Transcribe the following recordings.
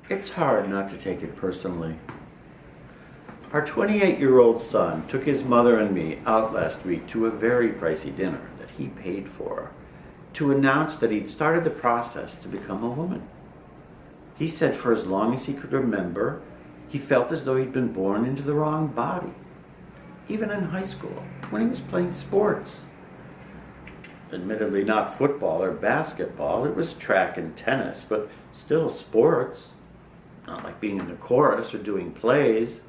It's hard not to take it personally. Our 28-year-old son took his mother and me out last week to a very pricey dinner that he paid for to announce that he'd started the process to become a woman. He said for as long as he could remember, he felt as though he'd been born into the wrong body. Even in high school, when he was playing sports. Admittedly not football or basketball, it was track and tennis, but still sports. Not like being in the chorus or doing plays.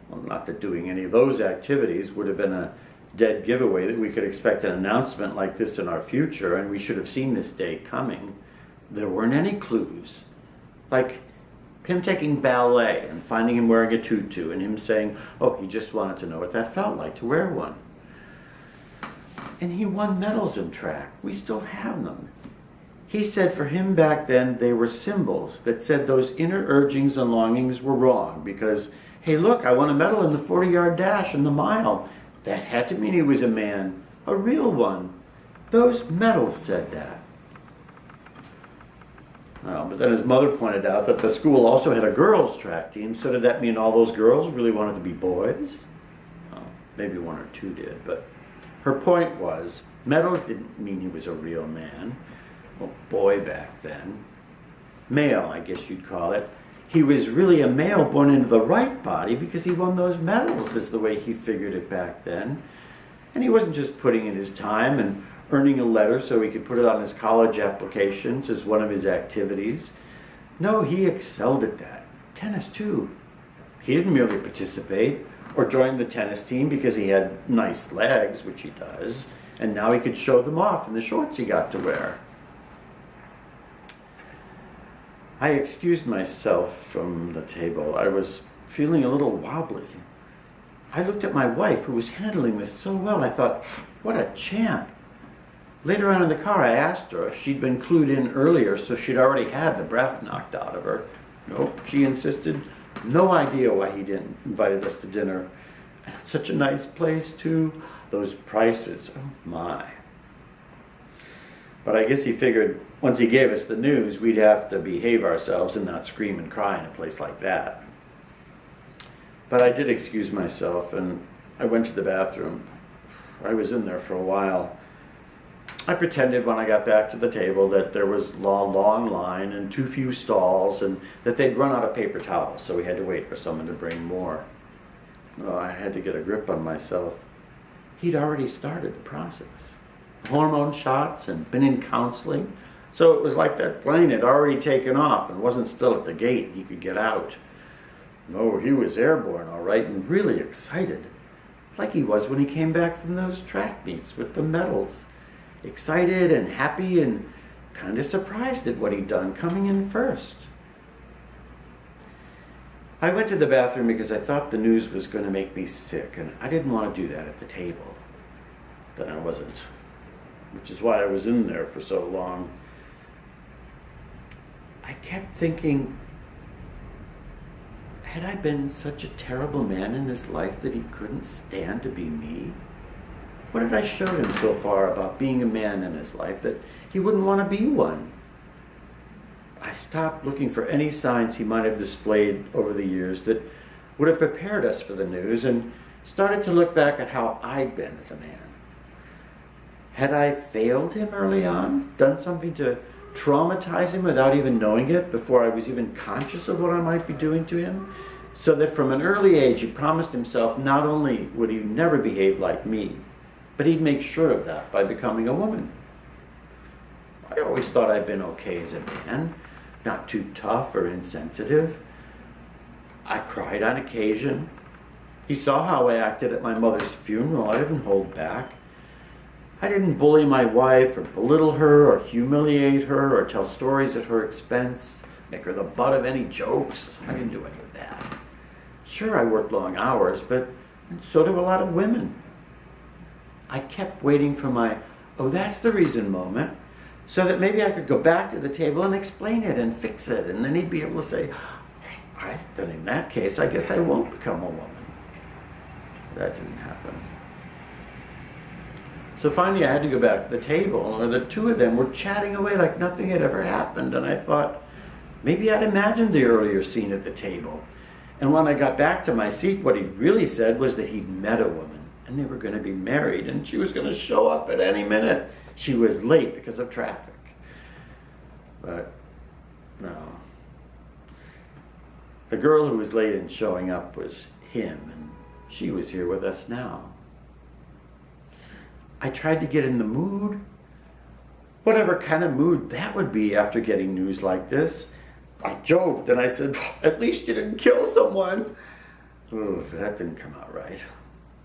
Well, not that doing any of those activities would have been a dead giveaway that we could expect an announcement like this in our future, and we should have seen this day coming. There weren't any clues. Like him taking ballet and finding him wearing a tutu and him saying, oh, he just wanted to know what that felt like to wear one. And he won medals in track. We still have them. He said for him back then they were symbols that said those inner urgings and longings were wrong because, hey, look, I won a medal in the 40-yard dash and the mile. That had to mean he was a man, a real one. Those medals said that. Well, but then his mother pointed out that the school also had a girls' track team, so did that mean all those girls really wanted to be boys? Well, maybe one or two did, but her point was, medals didn't mean he was a real man. Well, boy back then. Male, I guess you'd call it. He was really a male born into the right body because he won those medals, is the way he figured it back then. And he wasn't just putting in his time and earning a letter so he could put it on his college applications as one of his activities. No, he excelled at that. Tennis, too. He didn't merely participate or join the tennis team because he had nice legs, which he does, and now he could show them off in the shorts he got to wear. I excused myself from the table. I was feeling a little wobbly. I looked at my wife, who was handling this so well. I thought, what a champ. Later on in the car, I asked her if she'd been clued in earlier, so she'd already had the breath knocked out of her. Nope, she insisted. No idea why he didn't invite us to dinner. And it's such a nice place, too. Those prices, oh my. But I guess he figured once he gave us the news, we'd have to behave ourselves and not scream and cry in a place like that. But I did excuse myself, and I went to the bathroom. I was in there for a while. I pretended when I got back to the table that there was a long line and too few stalls and that they'd run out of paper towels, so we had to wait for someone to bring more. Oh, I had to get a grip on myself. He'd already started the process. Hormone shots and been in counseling, so it was like that plane had already taken off and wasn't still at the gate. He could get out. No, he was airborne all right and really excited, like he was when he came back from those track meets with the medals. Excited and happy and kind of surprised at what he'd done coming in first. I went to the bathroom because I thought the news was going to make me sick, and I didn't want to do that at the table. Then I wasn't, which is why I was in there for so long. I kept thinking, had I been such a terrible man in his life that he couldn't stand to be me? What had I showed him so far about being a man in his life that he wouldn't want to be one? I stopped looking for any signs he might have displayed over the years that would have prepared us for the news and started to look back at how I'd been as a man. Had I failed him early on, done something to traumatize him without even knowing it before I was even conscious of what I might be doing to him, so that from an early age he promised himself not only would he never behave like me, but he'd make sure of that by becoming a woman. I always thought I'd been okay as a man, not too tough or insensitive. I cried on occasion. He saw how I acted at my mother's funeral. I didn't hold back. I didn't bully my wife or belittle her or humiliate her or tell stories at her expense, make her the butt of any jokes. I didn't do any of that. Sure, I worked long hours, but so do a lot of women. I kept waiting for my, oh, that's the reason moment, so that maybe I could go back to the table and explain it and fix it, and then he'd be able to say, then in that case, I guess I won't become a woman. That didn't happen. So finally I had to go back to the table, and the two of them were chatting away like nothing had ever happened, and I thought, Maybe I'd imagined the earlier scene at the table. And when I got back to my seat, what he'd really said was that he'd met a woman and they were going to be married and she was going to show up at any minute. She was late because of traffic. But no. The girl who was late in showing up was him, and she was here with us now. I tried to get in the mood, whatever kind of mood that would be after getting news like this. I joked and I said, at least you didn't kill someone. Oh, that didn't come out right.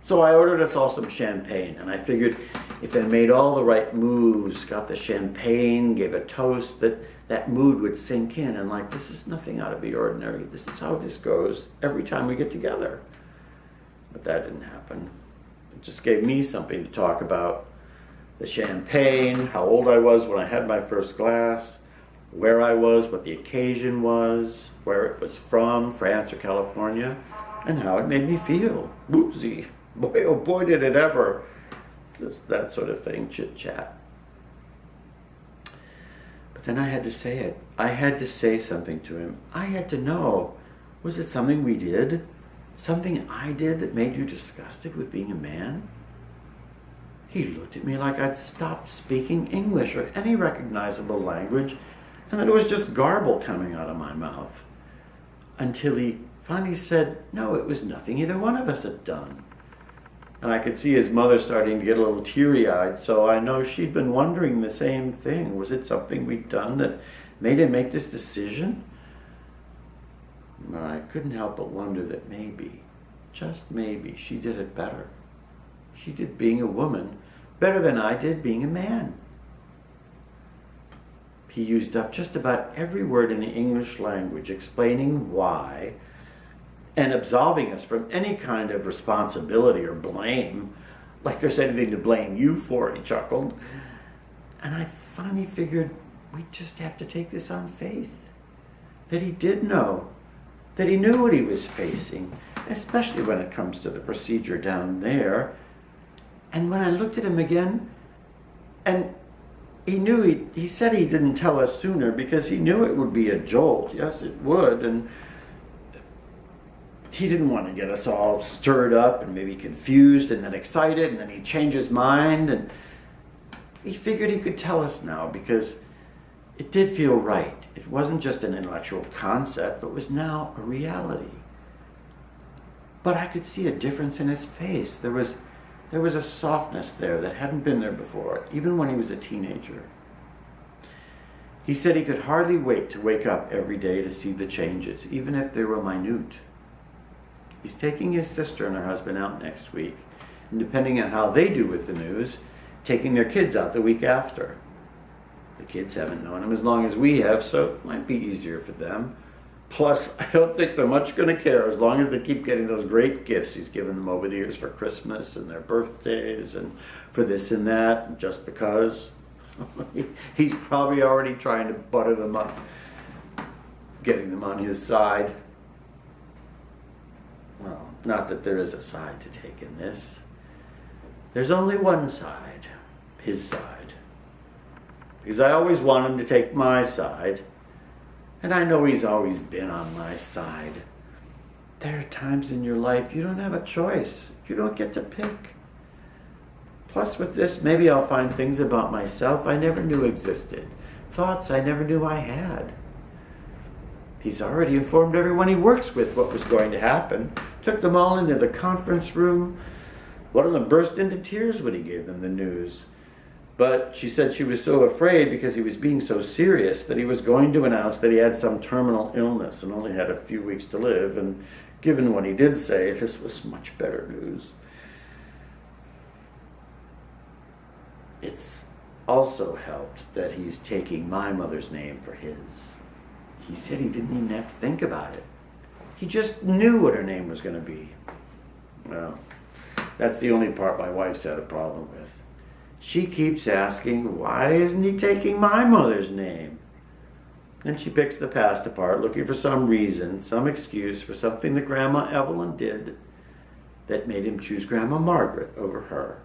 So I ordered us all some champagne, and I figured if I made all the right moves, got the champagne, gave a toast, that mood would sink in, and like, this is nothing out of the ordinary. This is how this goes every time we get together. But that didn't happen. It just gave me something to talk about. The champagne, how old I was when I had my first glass, where I was, what the occasion was, where it was from, France or California, and how it made me feel. Woozy. Boy, oh boy, did it ever. Just that sort of thing, chit-chat. But then I had to say it. I had to say something to him. I had to know, was it something we did? Something I did that made you disgusted with being a man? He looked at me like I'd stopped speaking English or any recognizable language, and that it was just garble coming out of my mouth. Until he finally said, no, it was nothing either one of us had done. And I could see his mother starting to get a little teary-eyed, so I know she'd been wondering the same thing. Was it something we'd done that made him make this decision? But I couldn't help but wonder that maybe, just maybe, she did it better. She did being a woman better than I did being a man. He used up just about every word in the English language, explaining why, and absolving us from any kind of responsibility or blame, like there's anything to blame you for, he chuckled. And I finally figured we'd just have to take this on faith, that he did know, that he knew what he was facing, especially when it comes to the procedure down there. And when I looked at him again, and he knew, he said he didn't tell us sooner because he knew it would be a jolt. Yes, it would. And he didn't want to get us all stirred up and maybe confused and then excited, and then he'd change his mind. And he figured he could tell us now because it did feel right. It wasn't just an intellectual concept, but was now a reality. But I could see a difference in his face. There was a softness there that hadn't been there before, even when he was a teenager. He said he could hardly wait to wake up every day to see the changes, even if they were minute. He's taking his sister and her husband out next week, and depending on how they do with the news, taking their kids out the week after. The kids haven't known him as long as we have, so it might be easier for them. Plus, I don't think they're much going to care as long as they keep getting those great gifts he's given them over the years for Christmas and their birthdays and for this and that, just because. He's probably already trying to butter them up, getting them on his side. Well, not that there is a side to take in this. There's only one side, his side. Because I always want him to take my side. And I know he's always been on my side. There are times in your life you don't have a choice. You don't get to pick. Plus with this, maybe I'll find things about myself I never knew existed. Thoughts I never knew I had. He's already informed everyone he works with what was going to happen. Took them all into the conference room. One of them burst into tears when he gave them the news. But she said she was so afraid because he was being so serious that he was going to announce that he had some terminal illness and only had a few weeks to live. And given what he did say, this was much better news. It's also helped that he's taking my mother's name for his. He said he didn't even have to think about it. He just knew what her name was going to be. Well, that's the only part my wife's had a problem with. She keeps asking, why isn't he taking my mother's name? And she picks the past apart, looking for some reason, some excuse for something that Grandma Evelyn did that made him choose Grandma Margaret over her.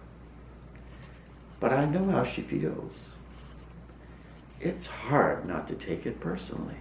But I know how she feels. It's hard not to take it personally.